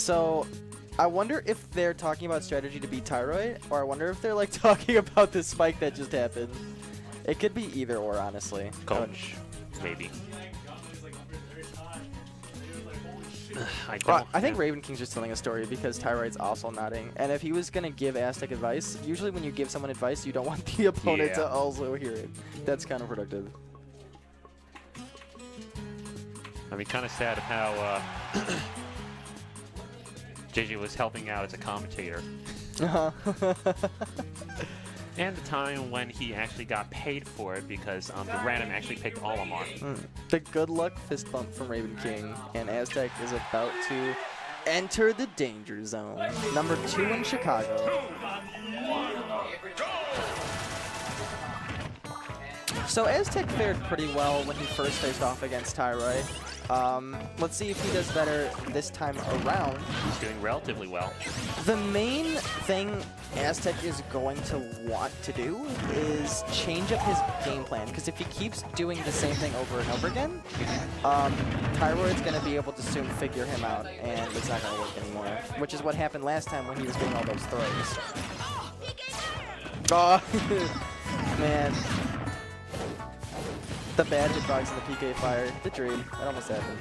So, I wonder if they're talking about strategy to beat Tyroy, or I wonder if they're like talking about the spike that just happened. It could be either or, honestly. Coach, maybe. I think Raven King's just telling a story because Tyroid's also nodding. And if he was going to give Aztec advice, usually when you give someone advice, you don't want the opponent to also hear it. That's kind of productive. I mean, kind of sad of how JJ was helping out as a commentator. And the time when he actually got paid for it because the random actually picked Olimar. The good luck fist bump from Raven King, and Aztec is about to enter the danger zone. Number 2 in Chicago. So Aztec fared pretty well when he first faced off against Tyroy. Let's see if he does better this time around. He's doing relatively well. The main thing Aztec is going to want to do is change up his game plan, because if he keeps doing the same thing over and over again, Tyroid's going to be able to soon figure him out, and it's not going to work anymore, which is what happened last time when he was getting all those throws. Oh, man. The bad hitbox and the PK fire. The dream. That almost happened.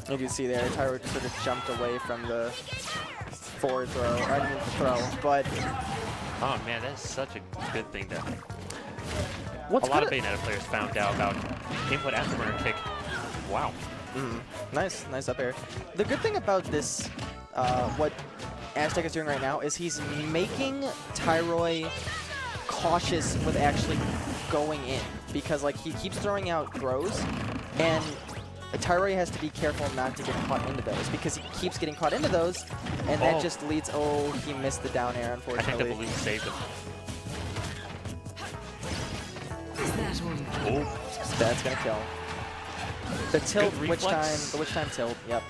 You can see there, Tyroy just sort of jumped away from the forward throw. I didn't mean to throw, but... Oh man, that's such a good thing to... A What's lot of Bayoneta players found out about input afterburner kick. Wow. Nice, nice up air. The good thing about this, what Aztec is doing right now, is he's making Tyroy cautious with actually going in, because like he keeps throwing out throws, and Tyroy has to be careful not to get caught into those, because he keeps getting caught into those, and that just leads... Oh, he missed the down air, unfortunately. I think the balloon saved him. Oh, that's gonna kill. The tilt, the witch time tilt, yep.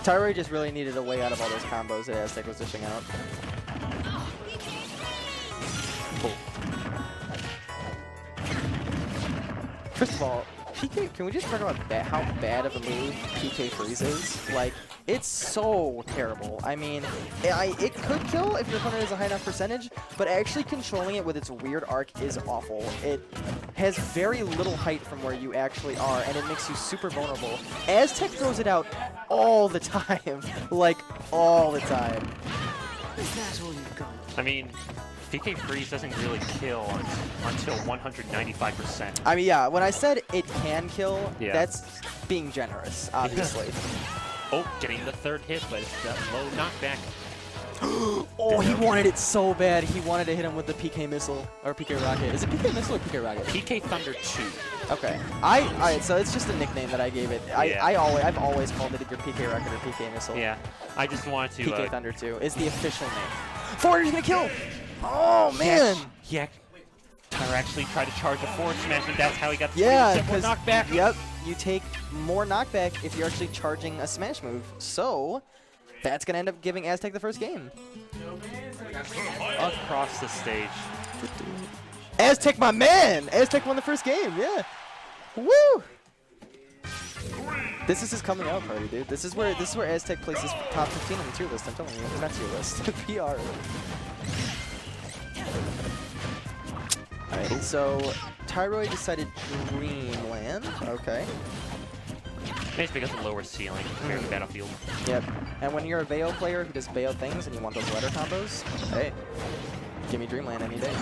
Tyroy just really needed a way out of all those combos that Aztec was dishing out. First of all, PK, can we just talk about how bad of a move PK Freeze is? Like, it's so terrible. I mean, it could kill if your opponent has a high enough percentage, but actually controlling it with its weird arc is awful. It has very little height from where you actually are, and it makes you super vulnerable. Aztec throws it out all the time. Like, all the time. I mean, PK Freeze doesn't really kill until 195%. I mean, yeah, when I said it can kill, that's being generous, obviously. Oh, getting the third hit, but it's that low knockback. Oh, he wanted it so bad. He wanted to hit him with the PK missile, or PK rocket. Is it PK missile or PK rocket? PK Thunder 2. Okay. Alright, so it's just a nickname that I gave it. I've always called it either PK rocket or PK missile. Yeah, I just wanted to... PK Thunder 2 is the official name. Forward, gonna kill! Oh, man! Yeah. Tyroy actually tried to charge a forward smash, and that's how he got the because knockback. Yep, you take more knockback if you're actually charging a smash move. So, that's going to end up giving Aztec the first game. Across the stage. Aztec, my man! Aztec won the first game, yeah. Woo! This is his coming out party, dude. This is where Aztec places top 15 on the tier list, I'm telling you. Not tier list, PR. Alright, so Tyroy decided Dreamland. Okay. Maybe because of lower ceiling compared to Battlefield. Yep. And when you're a Bayo player who does Bayo things and you want those ladder combos, hey, give me Dreamland any day.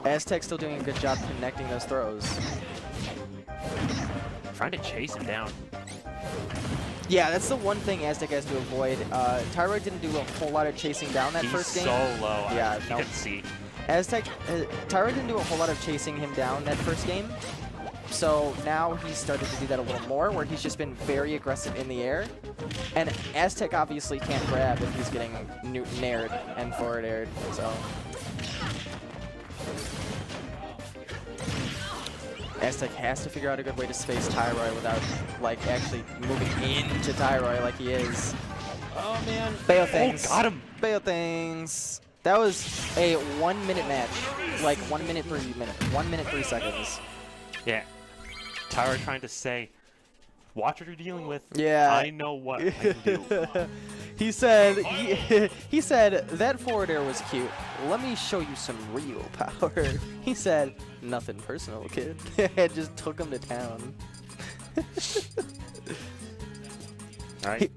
Aztec's still doing a good job connecting those throws. Trying to chase him down. Yeah, that's the one thing Aztec has to avoid. Tyroy didn't do a whole lot of chasing down that first game. He's so low. Yeah, you can see. Aztec, Tyroy didn't do a whole lot of chasing him down that first game. So now he's started to do that a little more, where he's just been very aggressive in the air. And Aztec obviously can't grab if he's getting nared and forward aired, so. Aztec has to figure out a good way to space Tyroy without, like, actually moving into Tyroy like he is. Oh, man. Bayo things. Oh, got him. Bayo things. That was a 1 minute match. Like 1 minute, 3 minutes. 1 minute, 3 seconds. Yeah. Tyroy trying to say, watch what you're dealing with. Yeah. I know what I can do. He said, he said, that forward air was cute. Let me show you some real power. He said, nothing personal, kid. And just took him to town. Alright.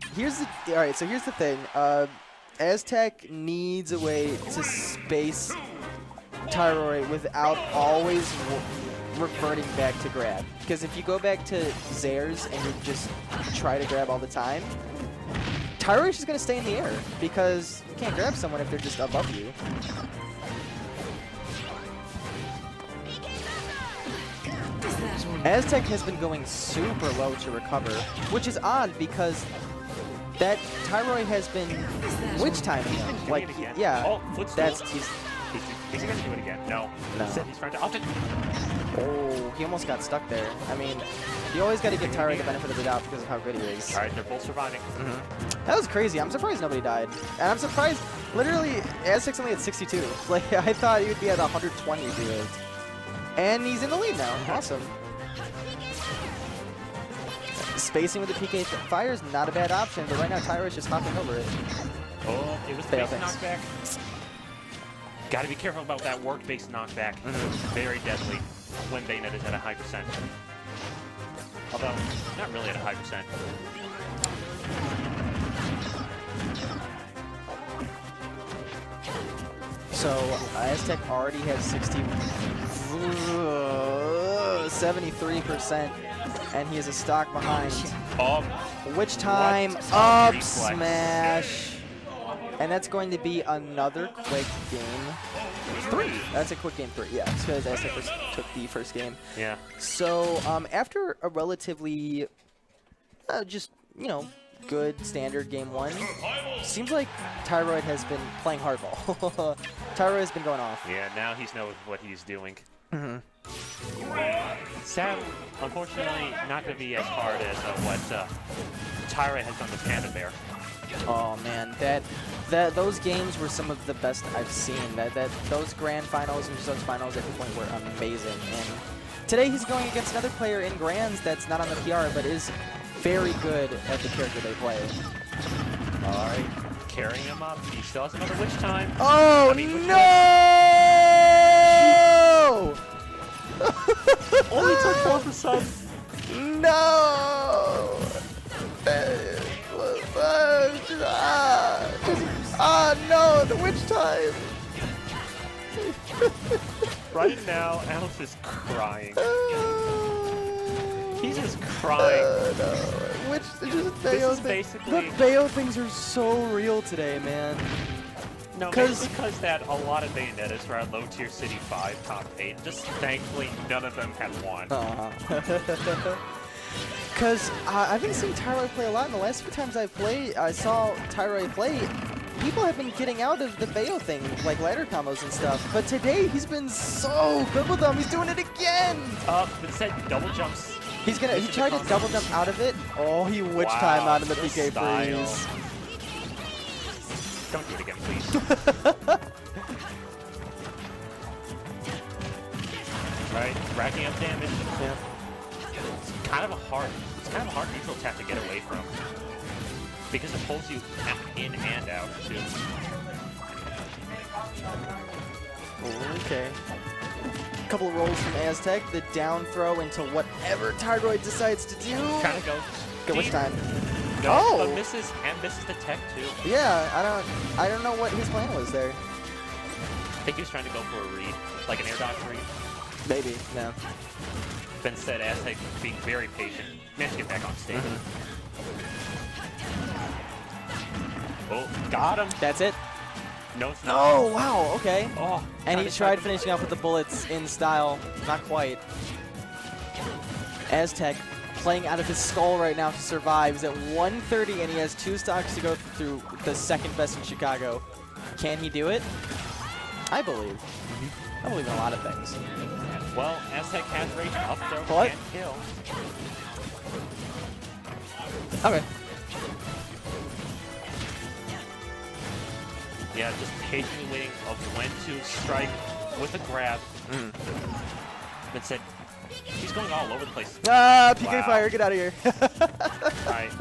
Alright, so here's the thing. Aztec needs a way to space Tyroy without always reverting back to grab. Because if you go back to Zares and you just try to grab all the time, Tyroy's just going to stay in the air because you can't grab someone if they're just above you. Aztec has been going super low to recover, which is odd because that Tyroy has been witch timing him. Like, it again. yeah, Oh, footstool. that's He's going to do it again. No. No. He's trying to. Oh, he almost got stuck there. I mean, you always got to give Tyroy the benefit of the doubt because of how good he is. Alright, they're both surviving. That was crazy. I'm surprised nobody died. And I'm surprised, literally, Aztec's only at 62. Like, I thought he would be at 120 if he lived. And he's in the lead now. Awesome. Spacing with the PK fire is not a bad option, but right now Tyroy's just hopping over it. Oh, it was the base knockback. Gotta be careful about that work-based knockback. Very deadly when Bayoneta's at a high percent. Although, not really at a high percent. So, Aztec already has 73%, and he is a stock behind. Which time? Up smash. And that's going to be another quick game 3. That's a quick game 3, yeah. Because Aztec took the first game. Yeah. So, after a relatively, just, you know, good standard game 1, seems like Tyroy has been playing hardball. Tyroy has been going off. Yeah, now he knows what he's doing. Sad, unfortunately, not going to be as hard as what Tyroy has done with Panda Bear. Oh man, those games were some of the best I've seen. Those grand finals and those finals at the point were amazing. And today he's going against another player in grands that's not on the PR, but is very good at the character they play. All right, carrying him up. He still has another witch time. Oh no! Only took 4%. No! No, the witch time! Right now, Alex is crying. He's just crying. No. Which, just This Bayo is basically... The Bayo things are so real today, man. No, because that a lot of Bayonetas were at low tier City 5, top 8. Just thankfully, none of them had won. Because I've been seeing Tyroy play a lot, and the last few times I saw Tyroy play, people have been getting out of the Bayo thing, like ladder combos and stuff. But today, he's been so good with them. He's doing it again! Instead, double jumps. He tried to double jump out of it. Oh, he witch time out of the PK freeze. Don't do it again, please. Right, racking up damage. Yeah. It's kind of a hard neutral tap to get away from. Because it pulls you in and out, too. Okay. Couple of rolls from Aztec. The down throw into whatever Tyroy decides to do. Trying to go. Go which time? No, Oh! but misses the tech, too. Yeah, I don't know what his plan was there. I think he was trying to go for a read, like an air dodge read. Maybe, no. But instead, Aztec being very patient, managed to get back on stage. Oh, got him. That's it. No, it's not. Oh, wow, okay. Oh, And he tried finishing off with the bullets in style. Not quite. Aztec playing out of his skull right now to survive. He's at 130 and he has 2 stocks to go through the second best in Chicago. Can he do it? I believe. I believe in a lot of things. Well, Aztec has rage up throw, What? can't kill. Okay. Yeah, just patiently waiting of when to strike with a grab. But said, He's going all over the place. Ah, PK Wow. Fire, get out of here. All right.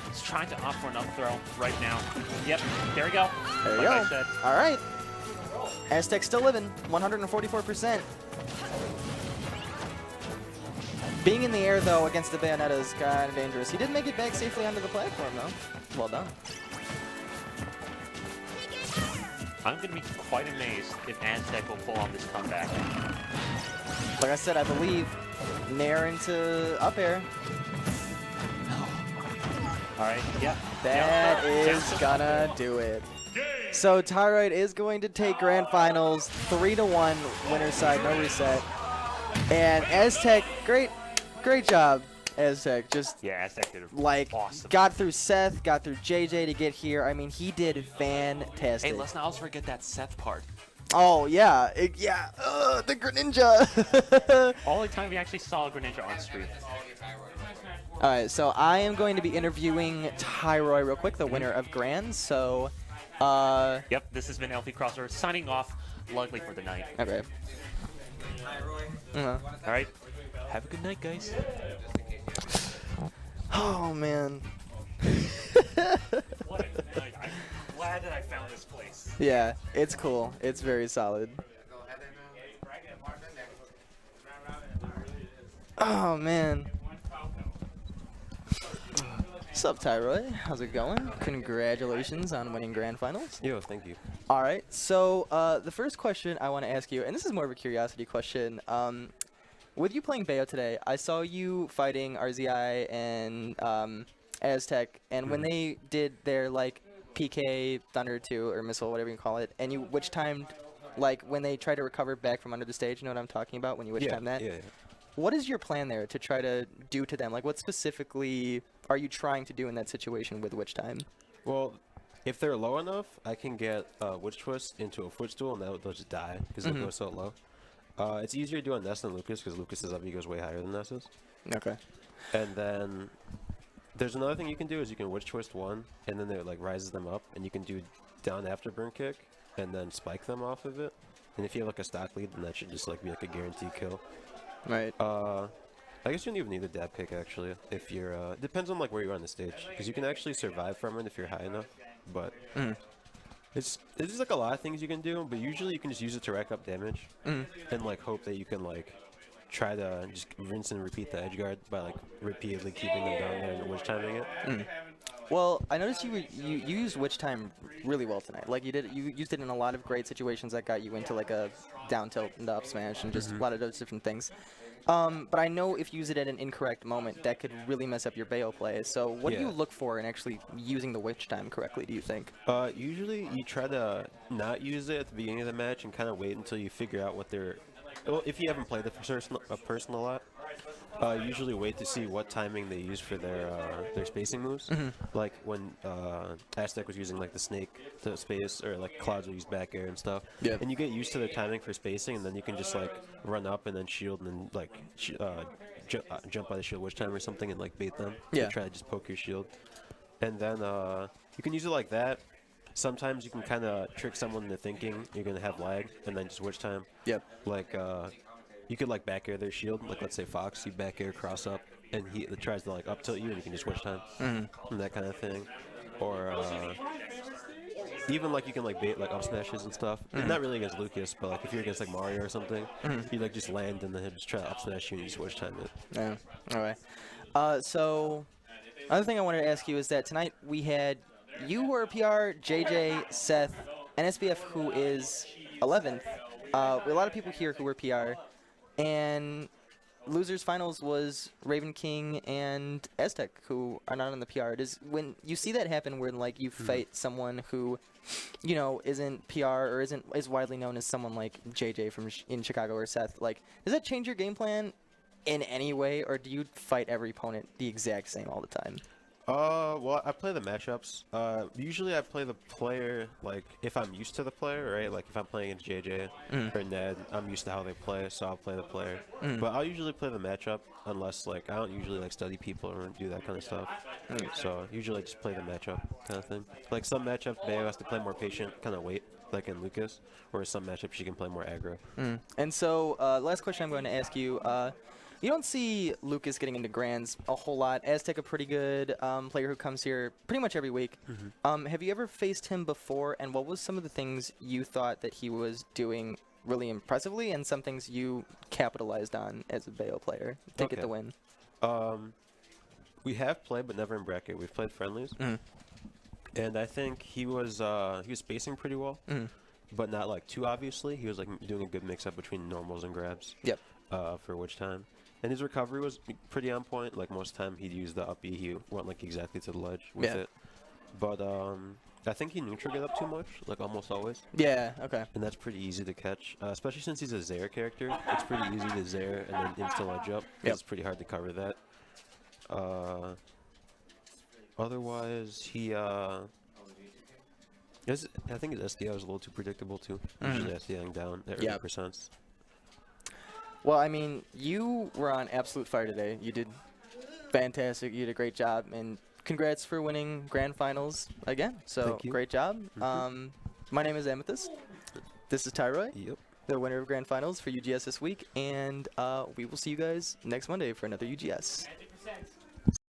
He's trying to opt for an up throw right now. Yep, there we go. There you like go. I said. All right. Aztec still living, 144%. Being in the air, though, against the Bayoneta is kind of dangerous. He did make it back safely onto the platform, though. Well done. I'm going to be quite amazed if Aztec will pull on this comeback. Like I said, I believe Nair into up air. All right, yeah. That Down is to gonna do it. So Tyroy is going to take Grand Finals 3-1, winner's side, no reset. And Aztec, great job, Aztec. Just Yeah, Aztec did like awesome. got through Seth, got through JJ to get here. I mean, he did fantastic. Hey, let's not also forget that Seth part. Oh yeah, the Greninja. Only time we actually saw a Greninja on screen. All right, so I am going to be interviewing Tyroy real quick, the winner of Grand. So, Yep, this has been LP Crossover signing off, luckily for the night. okay. All right, have a good night, guys. Oh man. What a night. I'm glad that I found this place. Yeah, it's cool. It's very solid. Oh man. What's up, Tyroy? How's it going? Congratulations on winning Grand Finals. Yo, thank you. All right, so the first question I want to ask you, and this is more of a curiosity question. With you playing Bayo today, I saw you fighting RZI and Aztec, and when they did their like PK Thunder 2 or Missile, whatever you call it, and you witch timed, like when they try to recover back from under the stage, you know what I'm talking about when you witch time that? Yeah. What is your plan there to try to do to them? Like, what specifically are you trying to do in that situation with witch time? Well, if they're low enough, I can get Witch Twist into a footstool, and they'll just die because they'll go so low. It's easier to do on Ness than Lucas because Lucas's up goes way higher than Ness's. Okay. And then there's another thing you can do is you can Witch Twist one, and then it like rises them up, and you can do down after burn kick, and then spike them off of it. And if you have like a stock lead, then that should just like be like a guaranteed kill. Right. I guess you don't even need a dab kick actually. If you're, depends on like where you are on the stage, because you can actually survive from it if you're high enough. But it's just like a lot of things you can do. But usually you can just use it to rack up damage and like hope that you can like try to just rinse and repeat the edge guard by like repeatedly keeping them down there and witch timing it. Well, I noticed you used witch time really well tonight. Like you used it in a lot of great situations that got you into like a down tilt and up smash and just a lot of those different things. But I know if you use it at an incorrect moment, that could really mess up your Bayo play. So what do you look for in actually using the witch time correctly, do you think? Usually you try to not use it at the beginning of the match and kind of wait until you figure out what they're... Well, if you haven't played the person a lot, usually wait to see what timing they use for their spacing moves. Like when Aztec was using like the snake to space, or like Clouds will use back air and stuff. Yeah. And you get used to their timing for spacing, and then you can just like run up and then shield and then like jump by the shield witch time or something and like bait them. Yeah. And try to just poke your shield. And then you can use it like that. Sometimes you can kind of trick someone into thinking you're going to have lag and then just witch time. Yep. Like, you could like back air their shield. Like, let's say Fox, you back air cross up, and he tries to like up tilt you, and you can just witch time. And that kind of thing. Or even like you can like bait like up smashes and stuff. Not really against Lucas, but like if you're against like Mario or something, you like just land and then he'll just try to up smash you and you just witch time it. Yeah. All right. So another thing I wanted to ask you is that tonight we had you were PR, JJ, Seth, and SBF, who is 11th. A lot of people here who were PR, and losers finals was Raven King and Aztec, who are not on the PR. Does when you see that happen, where like you fight someone who, you know, isn't PR or isn't as widely known as someone like JJ from in Chicago or Seth, like does that change your game plan in any way, or do you fight every opponent the exact same all the time? Well, I play the matchups. Usually I play the player, like, if I'm used to the player, right? Like, if I'm playing against JJ or Ned, I'm used to how they play, so I'll play the player. But I'll usually play the matchup, unless, like, I don't usually, like, study people or do that kind of stuff. So, usually I just play the matchup kind of thing. Like, some matchups, Bayo has to play more patient, kind of wait, like in Lucas, whereas some matchups she can play more aggro. And so, last question I'm going to ask you, You don't see Lucas getting into Grands a whole lot. Aztec, a pretty good player who comes here pretty much every week. Have you ever faced him before, and what was some of the things you thought that he was doing really impressively and some things you capitalized on as a Bayo player to get the win? We have played, but never in bracket. We've played friendlies. And I think he was spacing pretty well, but not like too obviously. He was like doing a good mix-up between normals and grabs. Yep. For which time. And his recovery was pretty on point. Like most time he'd use the up B, he went like exactly to the ledge with it. But I think he neutral get up too much, like almost always. Yeah, okay. And that's pretty easy to catch, especially since he's a Zaire character. It's pretty easy to Zaire and then insta ledge up. It's pretty hard to cover that. Otherwise, he I think his SDI was a little too predictable too. Usually SDIing down at early percents. Well, I mean, you were on absolute fire today. You did fantastic. You did a great job, and congrats for winning Grand Finals again. So great job. My name is Amethyst. This is Tyroy, the winner of Grand Finals for UGS this week, and we will see you guys next Monday for another UGS.